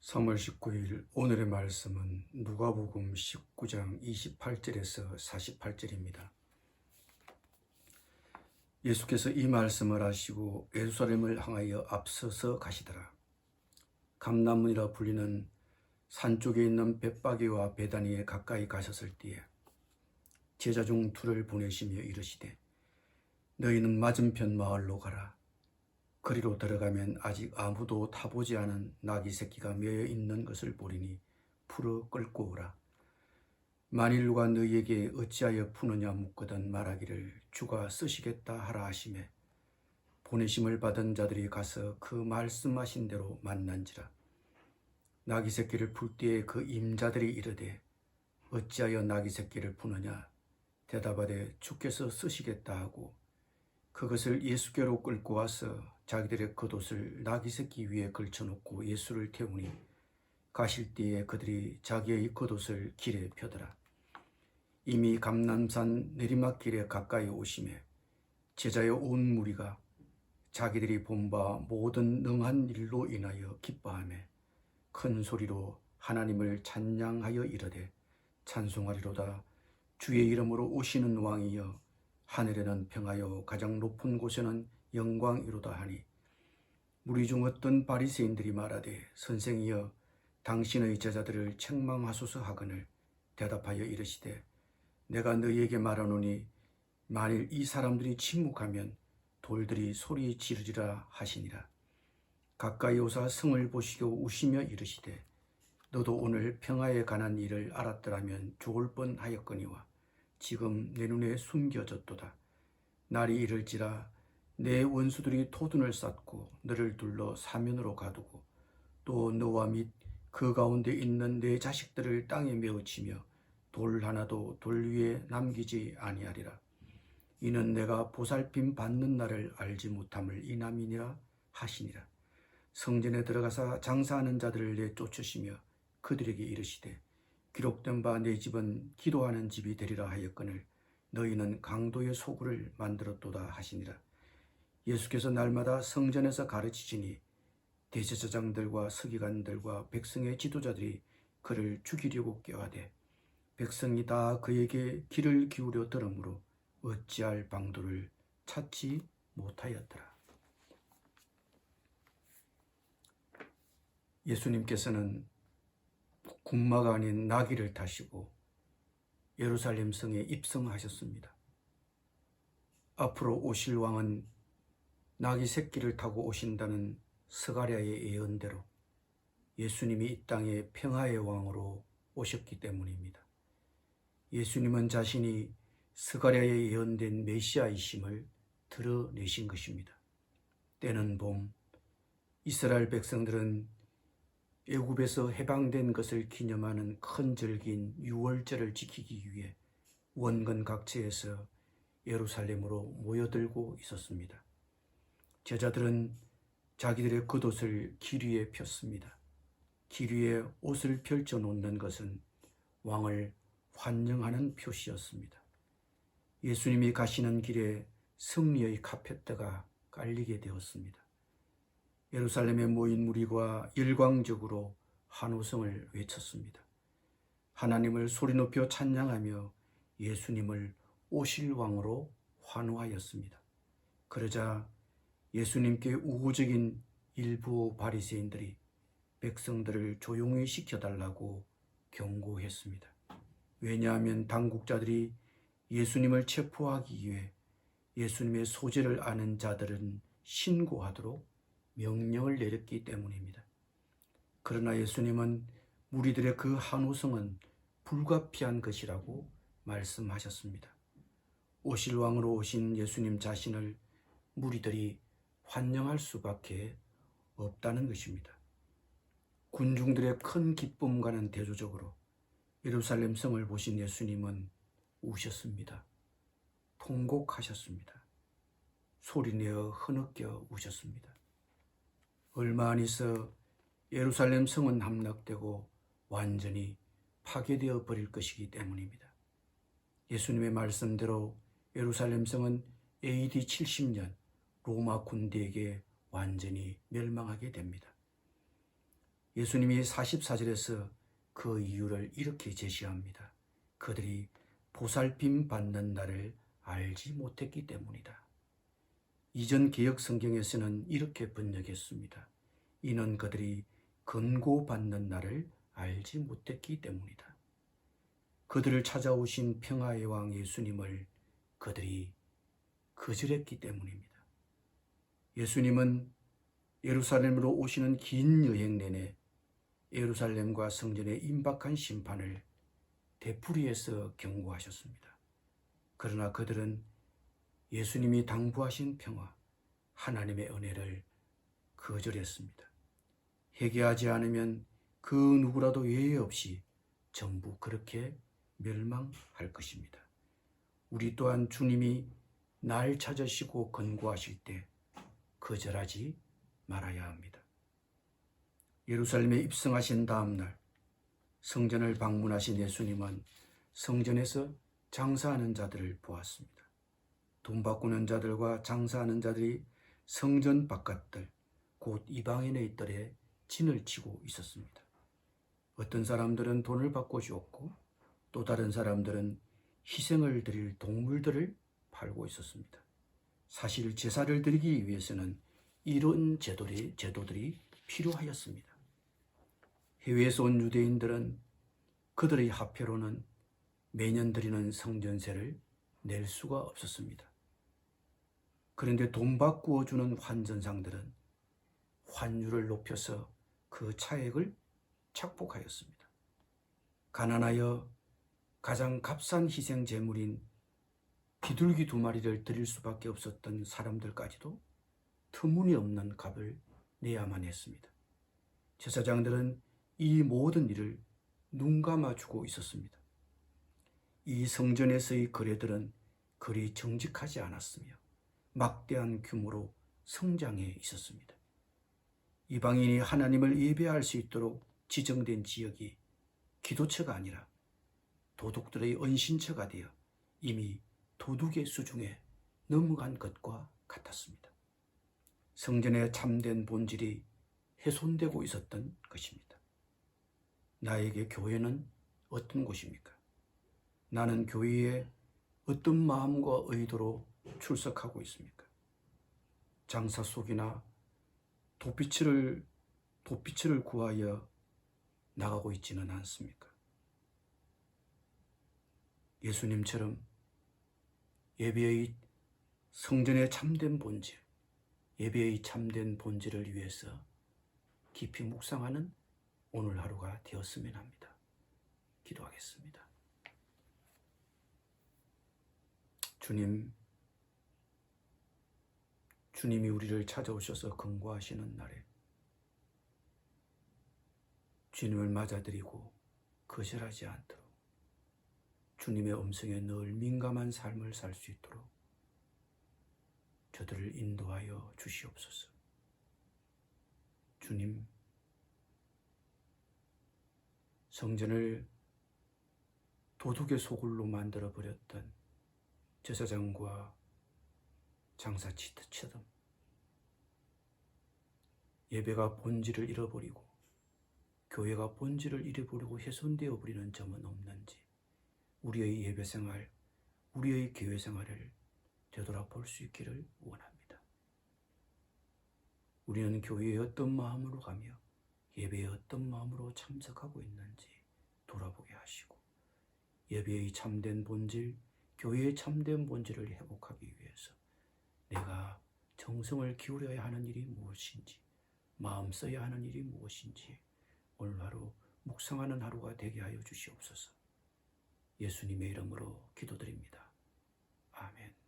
3월 19일 오늘의 말씀은 누가복음 19장 28절에서 48절입니다. 예수께서 이 말씀을 하시고 예루살렘을 향하여 앞서서 가시더라. 감람문이라 불리는 산 쪽에 있는 벳바게와 베다니에 가까이 가셨을 때에 제자 중 둘을 보내시며 이르시되 너희는 맞은편 마을로 가라. 거리로 들어가면 아직 아무도 타보지 않은 나귀 새끼가 매여 있는 것을 보리니 풀어 끌고 오라. 만일 누가 너희에게 어찌하여 푸느냐 묻거든 말하기를 주가 쓰시겠다 하라 하시매 보내심을 받은 자들이 가서 그 말씀하신 대로 만난지라. 나귀 새끼를 풀 때에 그 임자들이 이르되 어찌하여 나귀 새끼를 푸느냐 대답하되 주께서 쓰시겠다 하고 그것을 예수께로 끌고 와서 자기들의 겉옷을 나귀 새끼 위에 걸쳐놓고 예수를 태우니 가실 때에 그들이 자기의 겉옷을 길에 펴더라. 이미 감람산 내리막길에 가까이 오심에 제자의 온 무리가 자기들이 본 바 모든 능한 일로 인하여 기뻐하며 큰 소리로 하나님을 찬양하여 이르되 찬송하리로다. 주의 이름으로 오시는 왕이여 하늘에는 평하여 가장 높은 곳에는 영광이로다 하니 무리 중 어떤 바리새인들이 말하되 선생이여 당신의 제자들을 책망하소서 하거늘 대답하여 이르시되 내가 너희에게 말하노니 만일 이 사람들이 침묵하면 돌들이 소리 지르리라 하시니라. 가까이 오사 성을 보시고 우시며 이르시되 너도 오늘 평화에 관한 일을 알았더라면 좋을 뻔하였거니와 지금 내 눈에 숨겨졌도다. 날이 이를지라 내 원수들이 토둔을 쌓고 너를 둘러 사면으로 가두고 또 너와 및 그 가운데 있는 내 자식들을 땅에 메우치며 돌 하나도 돌 위에 남기지 아니하리라. 이는 내가 보살핌 받는 날을 알지 못함을 인함이니라 하시니라. 성전에 들어가사 장사하는 자들을 내쫓으시며 그들에게 이르시되 기록된 바 내 집은 기도하는 집이 되리라 하였거늘 너희는 강도의 소굴을 만들었도다 하시니라. 예수께서 날마다 성전에서 가르치시니 대제사장들과 서기관들과 백성의 지도자들이 그를 죽이려고 꾀하되 백성이 다 그에게 귀를 기울여 들으므로 어찌할 방도를 찾지 못하였더라. 예수님께서는 군마가 아닌 나귀를 타시고 예루살렘 성에 입성하셨습니다. 앞으로 오실 왕은 나귀 새끼를 타고 오신다는 스가랴의 예언대로 예수님이 이 땅에 평화의 왕으로 오셨기 때문입니다. 예수님은 자신이 스가랴에 예언된 메시아이심을 드러내신 것입니다. 때는 봄, 이스라엘 백성들은 애굽에서 해방된 것을 기념하는 큰 절기인 유월절을 지키기 위해 원근 각지에서 예루살렘으로 모여들고 있었습니다. 제자들은 자기들의 겉옷을 길 위에 폈습니다. 길 위에 옷을 펼쳐 놓는 것은 왕을 환영하는 표시였습니다. 예수님이 가시는 길에 승리의 카페트가 깔리게 되었습니다. 예루살렘에 모인 무리가 일광적으로 환호성을 외쳤습니다. 하나님을 소리 높여 찬양하며 예수님을 오실 왕으로 환호하였습니다. 그러자 예수님께 우호적인 일부 바리새인들이 백성들을 조용히 시켜달라고 경고했습니다. 왜냐하면 당국자들이 예수님을 체포하기 위해 예수님의 소재를 아는 자들은 신고하도록 명령을 내렸기 때문입니다. 그러나 예수님은 무리들의 그 환호성은 불가피한 것이라고 말씀하셨습니다. 오실 왕으로 오신 예수님 자신을 무리들이 환영할 수밖에 없다는 것입니다. 군중들의 큰 기쁨과는 대조적으로 예루살렘 성을 보신 예수님은 우셨습니다. 통곡하셨습니다. 소리내어 흐느껴 우셨습니다. 얼마 안 있어 예루살렘 성은 함락되고 완전히 파괴되어 버릴 것이기 때문입니다. 예수님의 말씀대로 예루살렘 성은 AD 70년 로마 군대에게 완전히 멸망하게 됩니다. 예수님이 44절에서 그 이유를 이렇게 제시합니다. 그들이 보살핌 받는 날을 알지 못했기 때문이다. 이전 개역 성경에서는 이렇게 번역했습니다. 이는 그들이 권고받는 날을 알지 못했기 때문이다. 그들을 찾아오신 평화의 왕 예수님을 그들이 거절했기 때문입니다. 예수님은 예루살렘으로 오시는 긴 여행 내내 예루살렘과 성전의 임박한 심판을 되풀이해서 경고하셨습니다. 그러나 그들은 예수님이 당부하신 평화, 하나님의 은혜를 거절했습니다. 회개하지 않으면 그 누구라도 예외 없이 전부 그렇게 멸망할 것입니다. 우리 또한 주님이 날 찾으시고 권고하실 때 거절하지 말아야 합니다. 예루살렘에 입성하신 다음 날 성전을 방문하신 예수님은 성전에서 장사하는 자들을 보았습니다. 돈 바꾸는 자들과 장사하는 자들이 성전 바깥들, 곧 이방인의 뜰에 진을 치고 있었습니다. 어떤 사람들은 돈을 받고 주었고 또 다른 사람들은 희생을 드릴 동물들을 팔고 있었습니다. 사실 제사를 드리기 위해서는 이런 제도들이 필요하였습니다. 해외에서 온 유대인들은 그들의 화폐로는 매년 드리는 성전세를 낼 수가 없었습니다. 그런데 돈 바꾸어 주는 환전상들은 환율을 높여서 그 차액을 착복하였습니다. 가난하여 가장 값싼 희생 제물인 비둘기 2마리를 드릴 수밖에 없었던 사람들까지도 터무니없는 값을 내야만 했습니다. 제사장들은 이 모든 일을 눈 감아주고 있었습니다. 이 성전에서의 거래들은 그리 정직하지 않았으며 막대한 규모로 성장해 있었습니다. 이방인이 하나님을 예배할 수 있도록 지정된 지역이 기도처가 아니라 도둑들의 은신처가 되어 이미 도둑의 수중에 넘어간 것과 같았습니다. 성전의 참된 본질이 훼손되고 있었던 것입니다. 나에게 교회는 어떤 곳입니까? 나는 교회에 어떤 마음과 의도로 출석하고 있습니까? 장사 속이나 도피처를 구하여 나가고 있지는 않습니까? 예수님처럼 예배의 성전의 참된 본질, 예배의 참된 본질을 위해서 깊이 묵상하는 오늘 하루가 되었으면 합니다. 기도하겠습니다. 주님이 우리를 찾아오셔서 권고하시는 날에 주님을 맞아들이고 거절하지 않도록 주님의 음성에 늘 민감한 삶을 살 수 있도록 저들을 인도하여 주시옵소서. 주님, 성전을 도둑의 소굴로 만들어버렸던 제사장과 장사치처럼 예배가 본질을 잃어버리고 교회가 본질을 잃어버리고 훼손되어 버리는 점은 없는지 우리의 예배생활, 우리의 교회생활을 되돌아볼 수 있기를 원합니다. 우리는 교회에 어떤 마음으로 가며 예배에 어떤 마음으로 참석하고 있는지 돌아보게 하시고 예배의 참된 본질, 교회의 참된 본질을 회복하기 위해서 내가 정성을 기울여야 하는 일이 무엇인지, 마음 써야 하는 일이 무엇인지 오늘 하루 묵상하는 하루가 되게 하여 주시옵소서. 예수님의 이름으로 기도드립니다. 아멘.